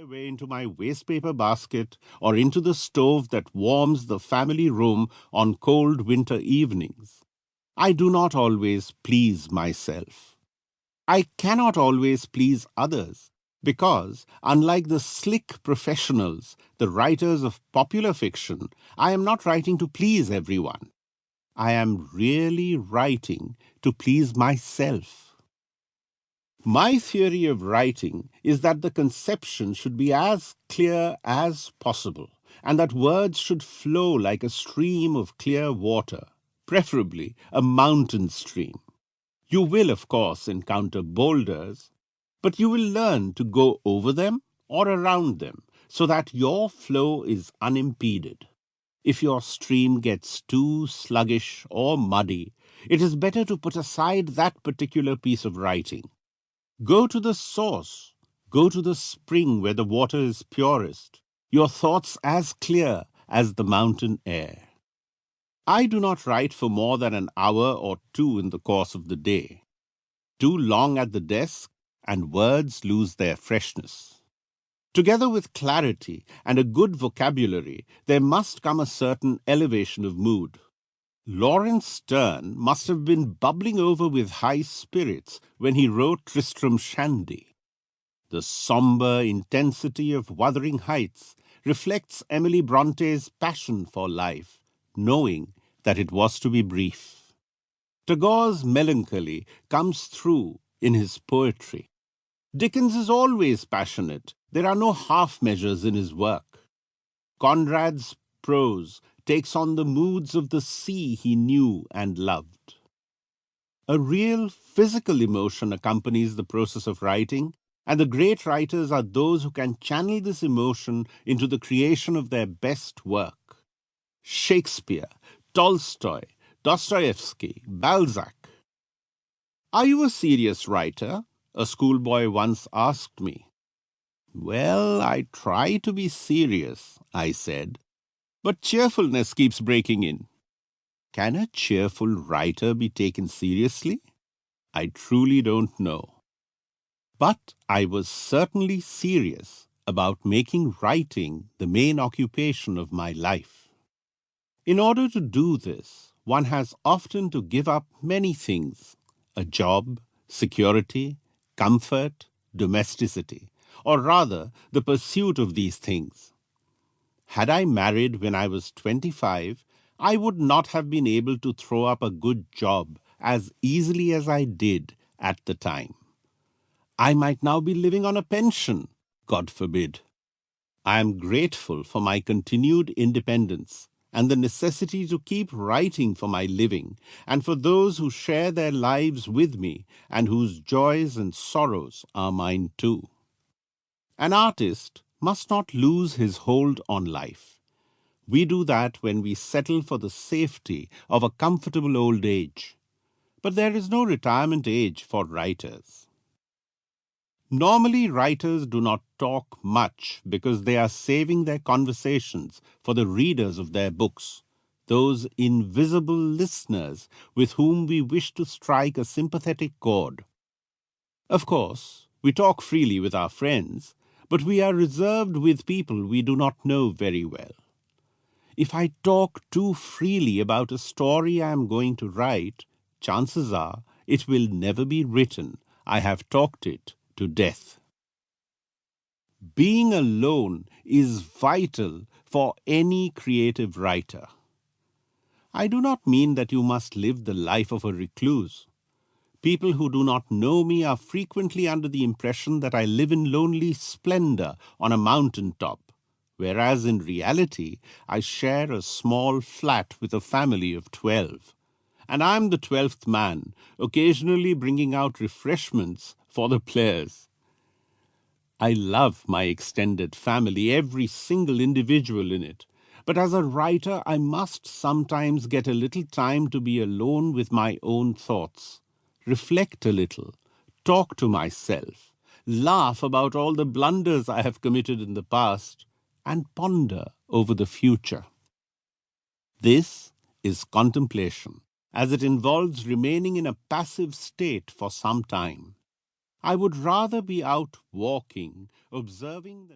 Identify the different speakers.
Speaker 1: away into my wastepaper basket or into the stove that warms the family room on cold winter evenings. I do not always please myself. I cannot always please others because, unlike the slick professionals, the writers of popular fiction, I am not writing to please everyone. I am really writing to please myself. My theory of writing is that the conception should be as clear as possible, and that words should flow like a stream of clear water, preferably a mountain stream. You will, of course, encounter boulders, but you will learn to go over them or around them so that your flow is unimpeded. If your stream gets too sluggish or muddy, it is better to put aside that particular piece of writing. Go to the source. Go to the spring where the water is purest, your thoughts as clear as the mountain air. I do not write for more than an hour or two in the course of the day. Too long at the desk, and words lose their freshness. Together with clarity and a good vocabulary, there must come a certain elevation of mood. Lawrence Sterne must have been bubbling over with high spirits when he wrote Tristram Shandy. The sombre intensity of Wuthering Heights reflects Emily Bronte's passion for life, knowing that it was to be brief. Tagore's melancholy comes through in his poetry. Dickens is always passionate. There are no half measures in his work. Conrad's prose takes on the moods of the sea he knew and loved. A real physical emotion accompanies the process of writing, and the great writers are those who can channel this emotion into the creation of their best work. Shakespeare, Tolstoy, Dostoevsky, Balzac. "Are you a serious writer?" a schoolboy once asked me. "Well, I try to be serious," I said, "but cheerfulness keeps breaking in." Can a cheerful writer be taken seriously? I truly don't know. But I was certainly serious about making writing the main occupation of my life. In order to do this, one has often to give up many things: a job, security, comfort, domesticity, or rather the pursuit of these things. Had I married when I was 25, I would not have been able to throw up a good job as easily as I did at the time. I might now be living on a pension, God forbid. I am grateful for my continued independence and the necessity to keep writing for my living, and for those who share their lives with me and whose joys and sorrows are mine too. An artist must not lose his hold on life. We do that when we settle for the safety of a comfortable old age. But there is no retirement age for writers. Normally, writers do not talk much because they are saving their conversations for the readers of their books, those invisible listeners with whom we wish to strike a sympathetic chord. Of course, we talk freely with our friends, but we are reserved with people we do not know very well. If I talk too freely about a story I am going to write, chances are it will never be written. I have talked it to death. Being alone is vital for any creative writer. I do not mean that you must live the life of a recluse. People who do not know me are frequently under the impression that I live in lonely splendor on a mountain top, whereas in reality I share a small flat with a family of 12. And I'm the 12th man, occasionally bringing out refreshments for the players. I love my extended family, every single individual in it. But as a writer, I must sometimes get a little time to be alone with my own thoughts, reflect a little, talk to myself, laugh about all the blunders I have committed in the past, and ponder over the future. This is contemplation, as it involves remaining in a passive state for some time. I would rather be out walking, observing the